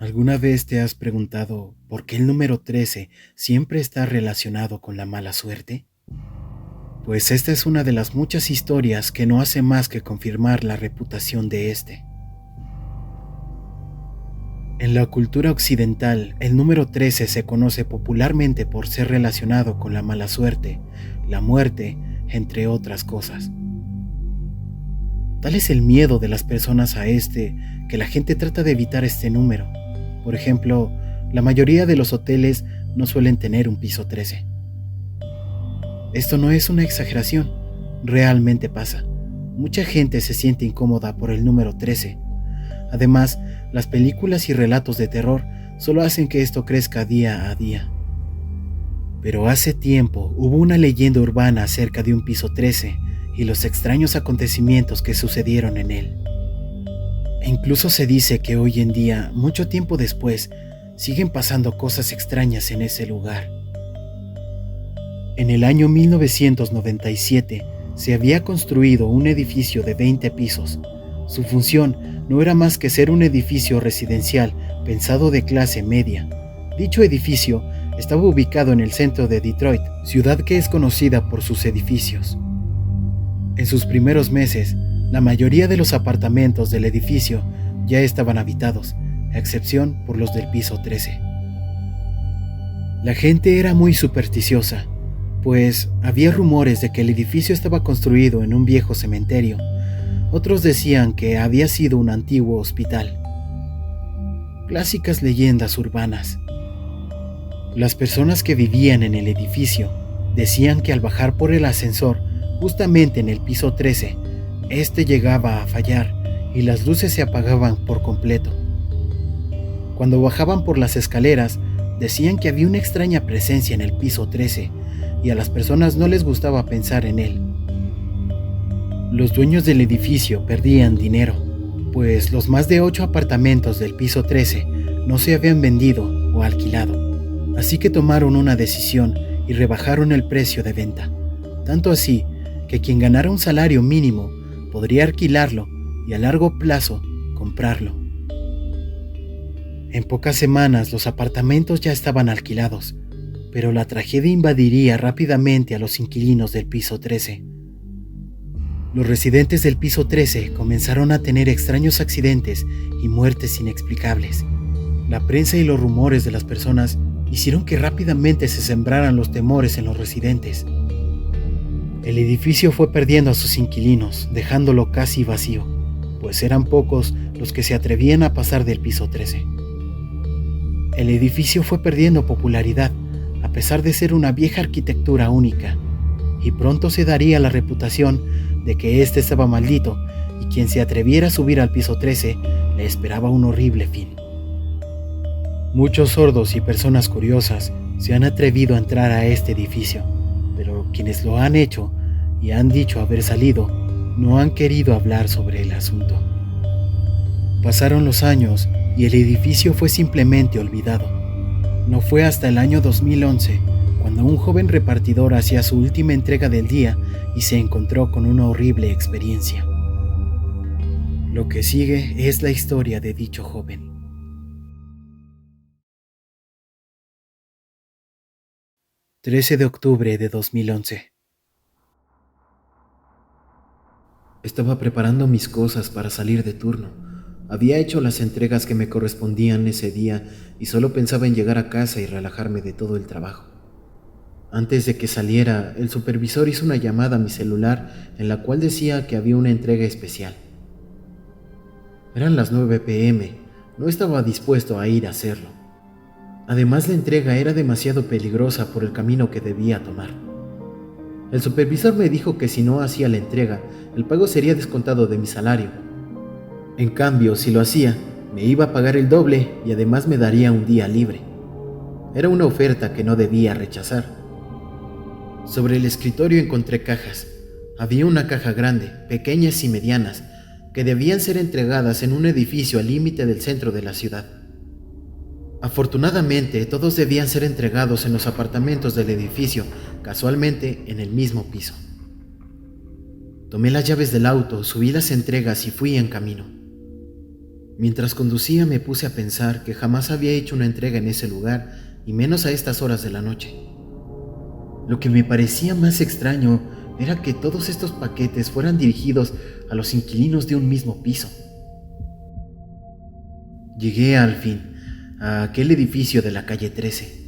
¿Alguna vez te has preguntado por qué el número 13 siempre está relacionado con la mala suerte? Pues esta es una de las muchas historias que no hace más que confirmar la reputación de este. En la cultura occidental, el número 13 se conoce popularmente por ser relacionado con la mala suerte, la muerte, entre otras cosas. Tal es el miedo de las personas a este que la gente trata de evitar este número. Por ejemplo, la mayoría de los hoteles no suelen tener un piso 13. Esto no es una exageración, realmente pasa. Mucha gente se siente incómoda por el número 13. Además, las películas y relatos de terror solo hacen que esto crezca día a día. Pero hace tiempo hubo una leyenda urbana acerca de un piso 13 y los extraños acontecimientos que sucedieron en él. E incluso se dice que hoy en día, mucho tiempo después, siguen pasando cosas extrañas en ese lugar. En el año 1997 se había construido un edificio de 20 pisos. Su función no era más que ser un edificio residencial pensado de clase media. Dicho edificio estaba ubicado en el centro de Detroit, ciudad que es conocida por sus edificios. En sus primeros meses, la mayoría de los apartamentos del edificio ya estaban habitados, a excepción por los del piso 13. La gente era muy supersticiosa, pues había rumores de que el edificio estaba construido en un viejo cementerio. Otros decían que había sido un antiguo hospital. Clásicas leyendas urbanas. Las personas que vivían en el edificio decían que al bajar por el ascensor, justamente en el piso 13, este llegaba a fallar y las luces se apagaban por completo. Cuando bajaban por las escaleras, decían que había una extraña presencia en el piso 13 y a las personas no les gustaba pensar en él. Los dueños del edificio perdían dinero, pues los más de 8 apartamentos del piso 13 no se habían vendido o alquilado, así que tomaron una decisión y rebajaron el precio de venta, tanto así que quien ganara un salario mínimo podría alquilarlo y a largo plazo comprarlo. En pocas semanas los apartamentos ya estaban alquilados, pero la tragedia invadiría rápidamente a los inquilinos del piso 13. Los residentes del piso 13 comenzaron a tener extraños accidentes y muertes inexplicables. La prensa y los rumores de las personas hicieron que rápidamente se sembraran los temores en los residentes. El edificio fue perdiendo a sus inquilinos, dejándolo casi vacío, pues eran pocos los que se atrevían a pasar del piso 13. El edificio fue perdiendo popularidad, a pesar de ser una vieja arquitectura única, y pronto se daría la reputación de que este estaba maldito y quien se atreviera a subir al piso 13 le esperaba un horrible fin. Muchos sordos y personas curiosas se han atrevido a entrar a este edificio, pero quienes lo han hecho y han dicho haber salido no han querido hablar sobre el asunto. Pasaron los años y el edificio fue simplemente olvidado. No fue hasta el año 2011 cuando un joven repartidor hacía su última entrega del día y se encontró con una horrible experiencia. Lo que sigue es la historia de dicho joven. 13 de octubre de 2011. Estaba preparando mis cosas para salir de turno. Había hecho las entregas que me correspondían ese día y solo pensaba en llegar a casa y relajarme de todo el trabajo. Antes de que saliera, el supervisor hizo una llamada a mi celular en la cual decía que había una entrega especial. Eran las 9 p.m. No estaba dispuesto a ir a hacerlo. Además, la entrega era demasiado peligrosa por el camino que debía tomar. El supervisor me dijo que si no hacía la entrega, el pago sería descontado de mi salario. En cambio, si lo hacía, me iba a pagar el doble y además me daría un día libre. Era una oferta que no debía rechazar. Sobre el escritorio encontré cajas. Había una caja grande, pequeñas y medianas, que debían ser entregadas en un edificio al límite del centro de la ciudad. Afortunadamente, todos debían ser entregados en los apartamentos del edificio, casualmente en el mismo piso. Tomé las llaves del auto, subí las entregas y fui en camino. Mientras conducía me puse a pensar que jamás había hecho una entrega en ese lugar, y menos a estas horas de la noche. Lo que me parecía más extraño era que todos estos paquetes fueran dirigidos a los inquilinos de un mismo piso. Llegué al fin a aquel edificio de la calle 13.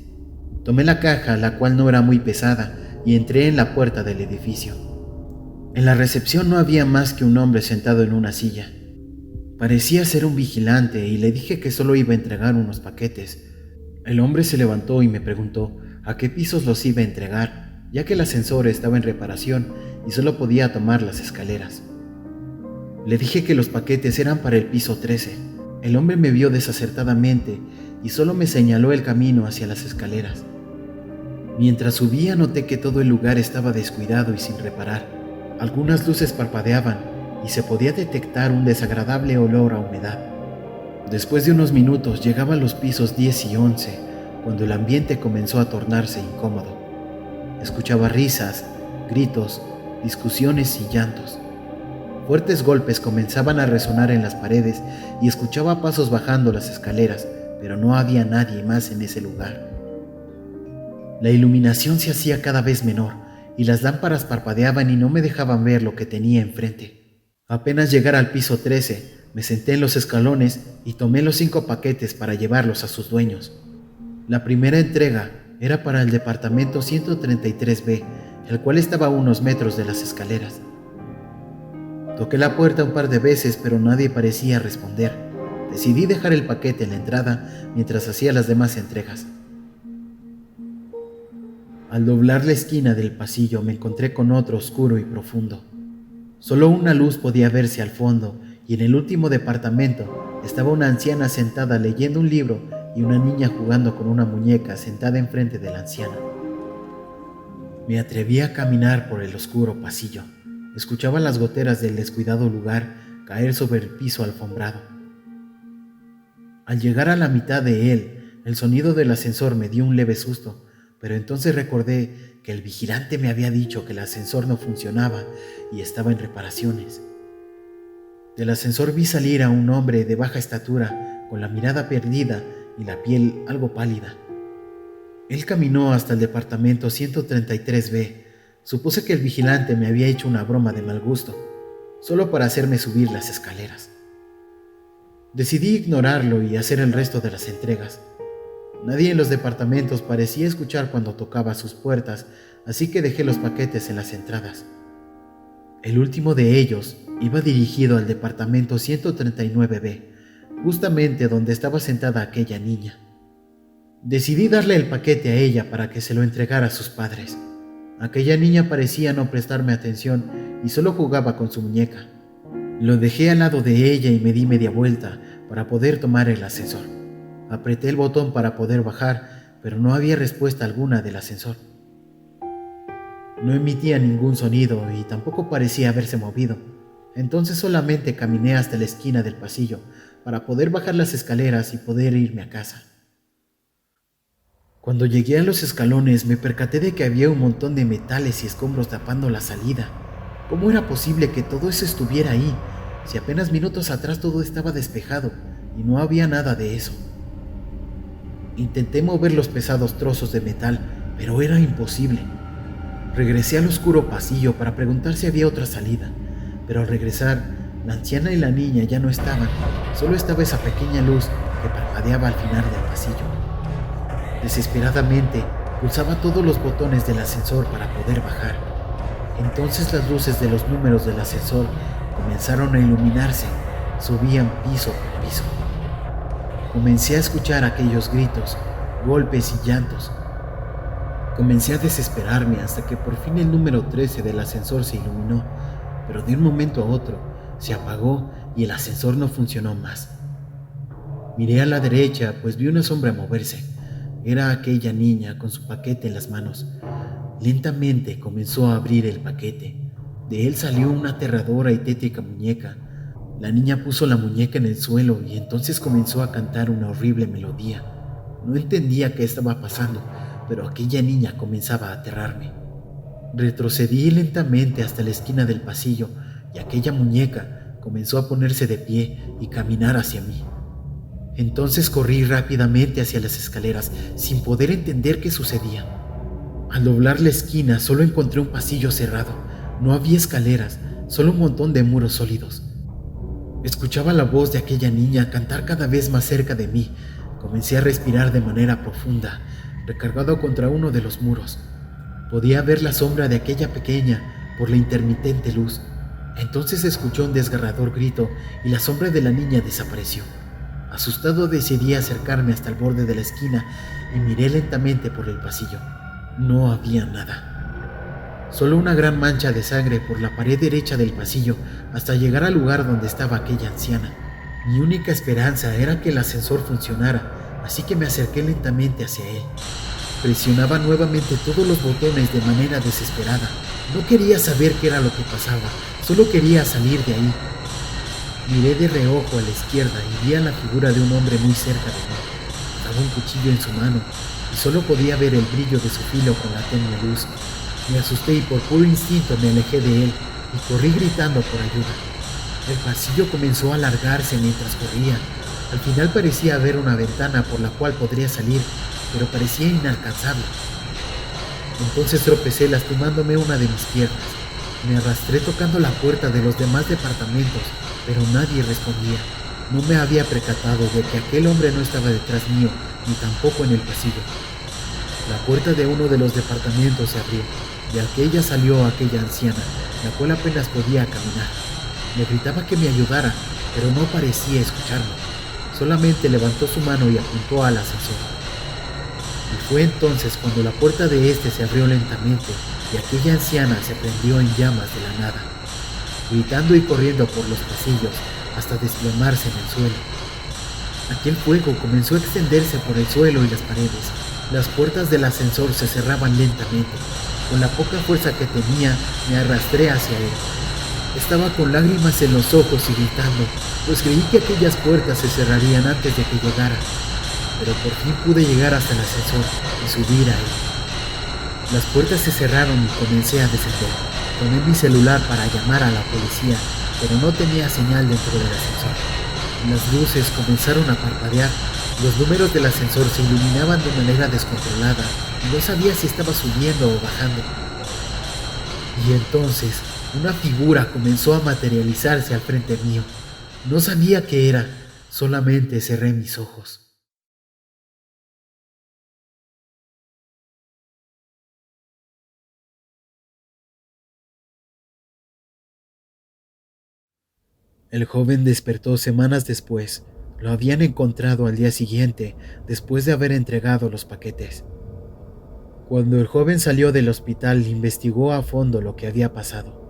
Tomé la caja, la cual no era muy pesada, y entré en la puerta del edificio. En la recepción no había más que un hombre sentado en una silla. Parecía ser un vigilante y le dije que solo iba a entregar unos paquetes. El hombre se levantó y me preguntó a qué pisos los iba a entregar, ya que el ascensor estaba en reparación y solo podía tomar las escaleras. Le dije que los paquetes eran para el piso 13. El hombre me vio desacertadamente y solo me señaló el camino hacia las escaleras. Mientras subía noté que todo el lugar estaba descuidado y sin reparar. Algunas luces parpadeaban y se podía detectar un desagradable olor a humedad. Después de unos minutos llegaba a los pisos 10 y 11, cuando el ambiente comenzó a tornarse incómodo. Escuchaba risas, gritos, discusiones y llantos. Fuertes golpes comenzaban a resonar en las paredes y escuchaba pasos bajando las escaleras, pero no había nadie más en ese lugar. La iluminación se hacía cada vez menor y las lámparas parpadeaban y no me dejaban ver lo que tenía enfrente. Apenas llegar al piso 13, me senté en los escalones y tomé los 5 paquetes para llevarlos a sus dueños. La primera entrega era para el departamento 133B, el cual estaba a unos metros de las escaleras. Toqué la puerta un par de veces, pero nadie parecía responder. Decidí dejar el paquete en la entrada mientras hacía las demás entregas. Al doblar la esquina del pasillo me encontré con otro oscuro y profundo. Solo una luz podía verse al fondo, y en el último departamento estaba una anciana sentada leyendo un libro y una niña jugando con una muñeca sentada enfrente de la anciana. Me atreví a caminar por el oscuro pasillo. Escuchaba las goteras del descuidado lugar caer sobre el piso alfombrado. Al llegar a la mitad de él, el sonido del ascensor me dio un leve susto, pero entonces recordé que el vigilante me había dicho que el ascensor no funcionaba y estaba en reparaciones. Del ascensor vi salir a un hombre de baja estatura, con la mirada perdida y la piel algo pálida. Él caminó hasta el departamento 133B. Supuse que el vigilante me había hecho una broma de mal gusto, solo para hacerme subir las escaleras. Decidí ignorarlo y hacer el resto de las entregas. Nadie en los departamentos parecía escuchar cuando tocaba sus puertas, así que dejé los paquetes en las entradas. El último de ellos iba dirigido al departamento 139B, justamente donde estaba sentada aquella niña. Decidí darle el paquete a ella para que se lo entregara a sus padres. Aquella niña parecía no prestarme atención y solo jugaba con su muñeca. Lo dejé al lado de ella y me di media vuelta para poder tomar el ascensor. Apreté el botón para poder bajar, pero no había respuesta alguna del ascensor. No emitía ningún sonido y tampoco parecía haberse movido. Entonces solamente caminé hasta la esquina del pasillo para poder bajar las escaleras y poder irme a casa. Cuando llegué a los escalones me percaté de que había un montón de metales y escombros tapando la salida. ¿Cómo era posible que todo eso estuviera ahí, si apenas minutos atrás todo estaba despejado y no había nada de eso? Intenté mover los pesados trozos de metal, pero era imposible. Regresé al oscuro pasillo para preguntar si había otra salida, pero al regresar, la anciana y la niña ya no estaban, solo estaba esa pequeña luz que parpadeaba al final del pasillo. Desesperadamente, pulsaba todos los botones del ascensor para poder bajar. Entonces las luces de los números del ascensor comenzaron a iluminarse, subían piso por piso. Comencé a escuchar aquellos gritos, golpes y llantos. Comencé a desesperarme hasta que por fin el número 13 del ascensor se iluminó, pero de un momento a otro se apagó y el ascensor no funcionó más. Miré a la derecha, pues vi una sombra moverse. Era aquella niña con su paquete en las manos. Lentamente comenzó a abrir el paquete. De él salió una aterradora y tétrica muñeca. La niña puso la muñeca en el suelo y entonces comenzó a cantar una horrible melodía. No entendía qué estaba pasando, pero aquella niña comenzaba a aterrarme. Retrocedí lentamente hasta la esquina del pasillo y aquella muñeca comenzó a ponerse de pie y caminar hacia mí. Entonces corrí rápidamente hacia las escaleras, sin poder entender qué sucedía. Al doblar la esquina solo encontré un pasillo cerrado. No había escaleras, solo un montón de muros sólidos. Escuchaba la voz de aquella niña cantar cada vez más cerca de mí. Comencé a respirar de manera profunda, recargado contra uno de los muros. Podía ver la sombra de aquella pequeña por la intermitente luz. Entonces escuchó un desgarrador grito y la sombra de la niña desapareció. Asustado decidí acercarme hasta el borde de la esquina y miré lentamente por el pasillo. No había nada. Solo una gran mancha de sangre por la pared derecha del pasillo hasta llegar al lugar donde estaba aquella anciana. Mi única esperanza era que el ascensor funcionara, así que me acerqué lentamente hacia él. Presionaba nuevamente todos los botones de manera desesperada. No quería saber qué era lo que pasaba, solo quería salir de ahí. Miré de reojo a la izquierda y vi a la figura de un hombre muy cerca de mí. Estaba un cuchillo en su mano y solo podía ver el brillo de su filo con la tenue luz. Me asusté y por puro instinto me alejé de él y corrí gritando por ayuda. El pasillo comenzó a alargarse mientras corría. Al final parecía haber una ventana por la cual podría salir, pero parecía inalcanzable. Entonces tropecé lastimándome una de mis piernas. Me arrastré tocando la puerta de los demás departamentos, pero nadie respondía. No me había percatado de que aquel hombre no estaba detrás mío, ni tampoco en el pasillo. La puerta de uno de los departamentos se abrió, y al que ella salió aquella anciana, la cual apenas podía caminar. Le gritaba que me ayudara, pero no parecía escucharme. Solamente levantó su mano y apuntó al ascensor. Y fue entonces cuando la puerta de este se abrió lentamente y aquella anciana se prendió en llamas de la nada, gritando y corriendo por los pasillos hasta desplomarse en el suelo. Aquel fuego comenzó a extenderse por el suelo y las paredes. Las puertas del ascensor se cerraban lentamente. Con la poca fuerza que tenía, me arrastré hacia él. Estaba con lágrimas en los ojos y gritando, pues creí que aquellas puertas se cerrarían antes de que llegara. Pero por fin pude llegar hasta el ascensor y subir a él. Las puertas se cerraron y comencé a descender. Tomé mi celular para llamar a la policía, pero no tenía señal dentro del ascensor. Las luces comenzaron a parpadear. Los números del ascensor se iluminaban de manera descontrolada y no sabía si estaba subiendo o bajando. Y entonces, una figura comenzó a materializarse al frente mío. No sabía qué era, solamente cerré mis ojos. El joven despertó semanas después. Lo habían encontrado al día siguiente, después de haber entregado los paquetes. Cuando el joven salió del hospital, investigó a fondo lo que había pasado.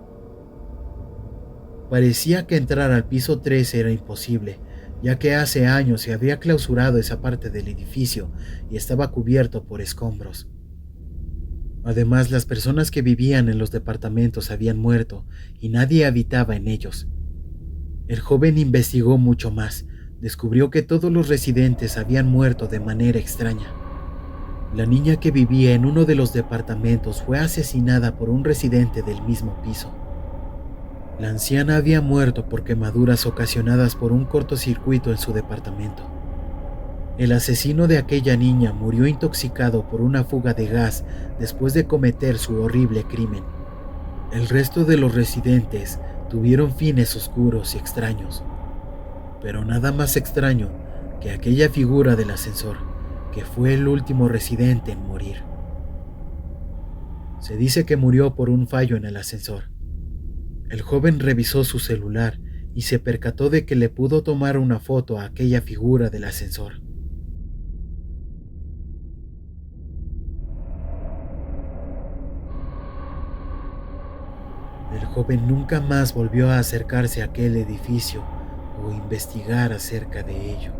Parecía que entrar al piso 13 era imposible, ya que hace años se había clausurado esa parte del edificio y estaba cubierto por escombros. Además, las personas que vivían en los departamentos habían muerto y nadie habitaba en ellos. El joven investigó mucho más. Descubrió que todos los residentes habían muerto de manera extraña. La niña que vivía en uno de los departamentos fue asesinada por un residente del mismo piso. La anciana había muerto por quemaduras ocasionadas por un cortocircuito en su departamento. El asesino de aquella niña murió intoxicado por una fuga de gas después de cometer su horrible crimen. El resto de los residentes tuvieron fines oscuros y extraños, pero nada más extraño que aquella figura del ascensor, que fue el último residente en morir. Se dice que murió por un fallo en el ascensor. El joven revisó su celular y se percató de que le pudo tomar una foto a aquella figura del ascensor. El joven nunca más volvió a acercarse a aquel edificio o investigar acerca de ello.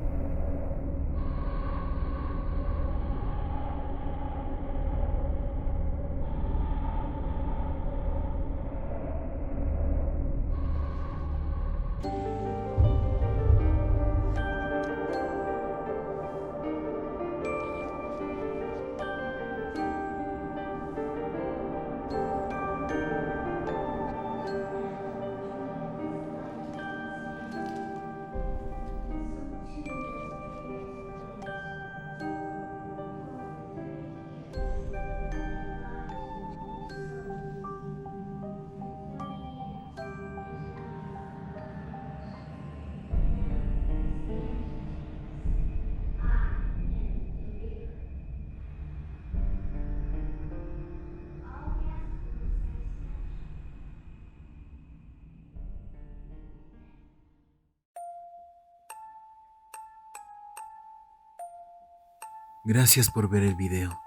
Gracias por ver el video.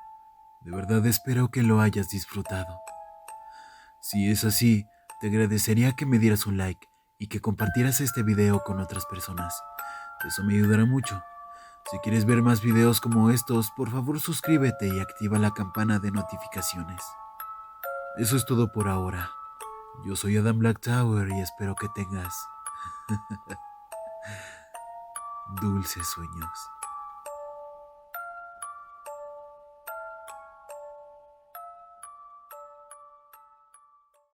De verdad espero que lo hayas disfrutado. Si es así, te agradecería que me dieras un like y que compartieras este video con otras personas. Eso me ayudará mucho. Si quieres ver más videos como estos, por favor suscríbete y activa la campana de notificaciones. Eso es todo por ahora. Yo soy Adam Black Tower y espero que tengas dulces sueños.